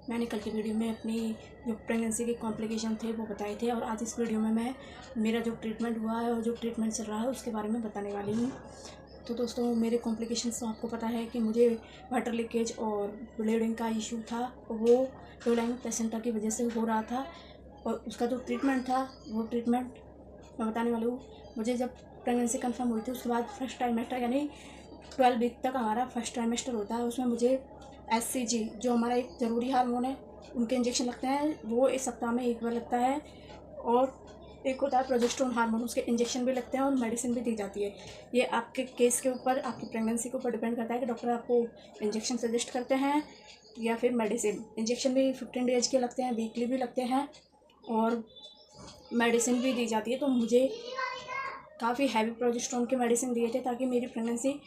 मैंने कल की वीडियो में अपनी जो प्रेगनेंसी के कॉम्प्लिकेशन थे वो बताए थे, और आज इस वीडियो में मैं मेरा जो ट्रीटमेंट हुआ है और जो ट्रीटमेंट चल रहा है उसके बारे में बताने वाली हूँ। तो दोस्तों, मेरे कॉम्प्लिकेशंस तो आपको पता है कि मुझे वाटर लीकेज और ब्लीडिंग का इशू था, वो लो लाइन प्लेसेंटा की वजह से हो रहा था। और उसका जो ट्रीटमेंट था वो ट्रीटमेंट मैं बताने वाली हूँ। मुझे जब प्रेगनेंसी कंफर्म हुई थी उसके बाद फर्स्ट ट्राइमेस्टर यानी 12 वीक तक हमारा फर्स्ट ट्राइमेस्टर होता है, उसमें मुझे SCG जो हमारा एक ज़रूरी हार्मोन है उनके इंजेक्शन लगते हैं, वो इस सप्ताह में एक बार लगता है। और एक होता है प्रोजेस्टेरोन हार्मोन, उसके इंजेक्शन भी लगते हैं और मेडिसिन भी दी जाती है। ये आपके केस के ऊपर, आपकी प्रेगनेंसी के ऊपर डिपेंड करता है कि डॉक्टर आपको इंजेक्शन सजेस्ट करते हैं या फिर मेडिसिन। इंजेक्शन भी 15 डेज के लगते हैं, वीकली भी लगते हैं, और मेडिसिन भी दी जाती है। तो मुझे काफ़ी हैवी प्रोजेस्टेरोन के मेडिसिन दिए थे ताकि मेरी प्रेगनेंसी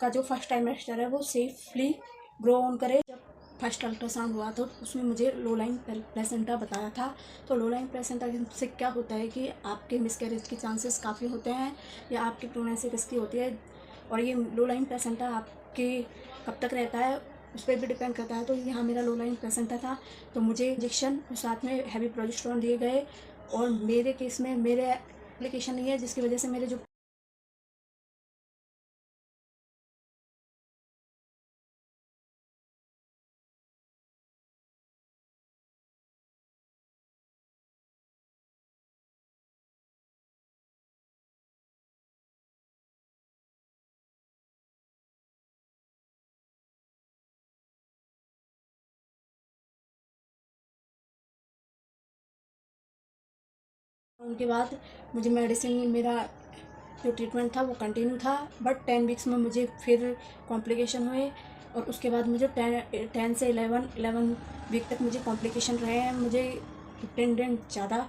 का जो फर्स्ट ट्राइमेस्टर है वो सेफली ग्रो ऑन करे। जब फर्स्ट अल्ट्रासाउंड हुआ तो उसमें मुझे लो लाइन प्लेसेंटा बताया था। तो लो लाइन प्लेसेंटा से क्या होता है कि आपके मिसकैरेज के चांसेस काफ़ी होते हैं या आपकी प्रेगनेंसी रिस्की होती है। और ये लो लाइन प्लेसेंटा आपके कब तक रहता है उस पर भी डिपेंड करता है। तो यहाँ मेरा लो लाइन प्लेसेंटा था, तो मुझे इंजेक्शन और साथ में हैवी प्रोजेस्टेरोन दिए गए। और मेरे केस में मेरे एप्लीकेशन नहीं है जिसकी वजह से मेरे जो उनके बाद मुझे मेडिसिन, मेरा जो ट्रीटमेंट था वो कंटिन्यू था। बट 10 वीक्स में मुझे फिर कॉम्प्लिकेशन हुए, और उसके बाद मुझे 10 से 11 वीक तक मुझे कॉम्प्लिकेशन रहे हैं। मुझे 15 दिन ज़्यादा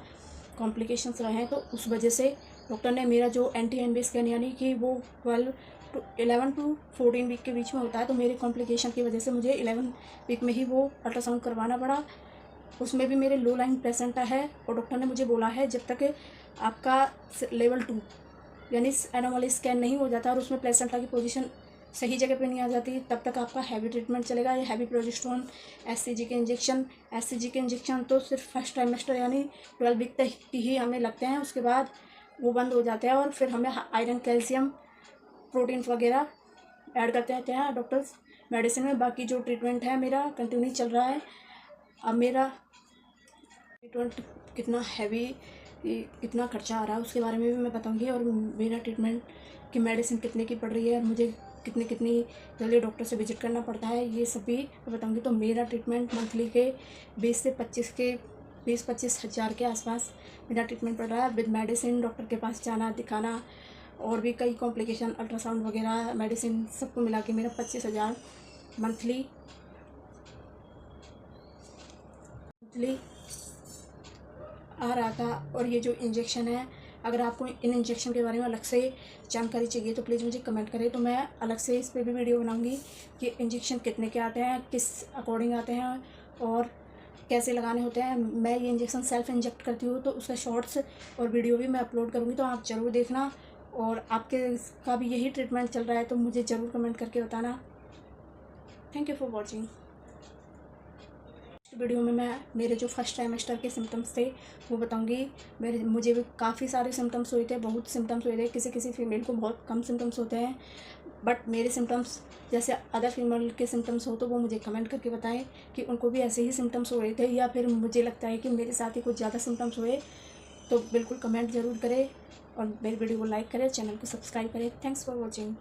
कॉम्प्लिकेशंस रहे हैं। तो उस वजह से डॉक्टर ने मेरा जो NT-NB स्कैन यानी कि वो 11 टू 14 वीक के बीच में होता है, तो मेरे कॉम्प्लिकेशन की वजह से मुझे 11 वीक में ही वो अल्ट्रासाउंड करवाना पड़ा। उसमें भी मेरे लो लाइन प्लेसेंटा है, और डॉक्टर ने मुझे बोला है जब तक आपका लेवल 2 यानी एनोमली स्कैन नहीं हो जाता और उसमें प्लेसेंटा की पोजीशन सही जगह पे नहीं आ जाती, तब तक आपका हैवी ट्रीटमेंट चलेगा। ये हैवी प्रोजेस्टेरोन, SCG के इंजेक्शन तो सिर्फ फर्स्ट ट्राइमेस्टर यानी 12 वीक तक ही हमें लगते हैं, उसके बाद वो बंद हो जाते हैं। और फिर हमें आयरन, कैल्शियम, प्रोटीन्स वगैरह ऐड करते रहते हैं डॉक्टर्स मेडिसिन में। बाकी जो ट्रीटमेंट है मेरा कंटिन्यू चल रहा है। अब मेरा ट्रीटमेंट कितना हैवी, कितना खर्चा आ रहा है उसके बारे में भी मैं बताऊंगी, और मेरा ट्रीटमेंट की मेडिसिन कितने की पड़ रही है, मुझे कितनी जल्दी डॉक्टर से विजिट करना पड़ता है, ये सब भी मैं बताऊंगी। तो मेरा ट्रीटमेंट मंथली के 20-25 हज़ार के आसपास मेरा ट्रीटमेंट पड़ रहा है, विद मेडिसिन, डॉक्टर के पास जाना, दिखाना, और भी कई कॉम्प्लिकेशन, अल्ट्रासाउंड वगैरह, मेडिसिन, सबको मिला के मेरा 25,000 मंथली आ रहा था। और ये जो इंजेक्शन है, अगर आपको इन इंजेक्शन के बारे में अलग से जानकारी चाहिए तो प्लीज़ मुझे कमेंट करें, तो मैं अलग से इस पर भी वीडियो बनाऊंगी कि इंजेक्शन कितने के आते हैं, किस अकॉर्डिंग आते हैं और कैसे लगाने होते हैं। मैं ये इंजेक्शन सेल्फ इंजेक्ट करती हूँ, तो उसका शॉर्ट्स और वीडियो भी मैं अपलोड करूँगी, तो आप ज़रूर देखना। और आपके का भी यही ट्रीटमेंट चल रहा है तो मुझे ज़रूर कमेंट करके बताना। Thank you for watching. Video में मैं मेरे जो फर्स्ट ट्राइमेस्टर के सिम्टम्स थे वो बताऊंगी। मुझे भी काफ़ी सारे सिम्टम्स हुए थे, बहुत सिम्टम्स हुए थे। किसी फीमेल को बहुत कम सिम्टम्स होते हैं, बट मेरे सिम्टम्स जैसे अदर फीमेल के सिम्टम्स हो तो वो मुझे कमेंट करके बताएं कि उनको भी ऐसे ही सिम्टम्स हो रहे थे, या फिर मुझे लगता है कि मेरे साथ ही कुछ ज़्यादा सिम्टम्स हुए। तो बिल्कुल कमेंट ज़रूर करें और मेरी वीडियो को लाइक करें, चैनल को सब्सक्राइब करें। Thanks for watching.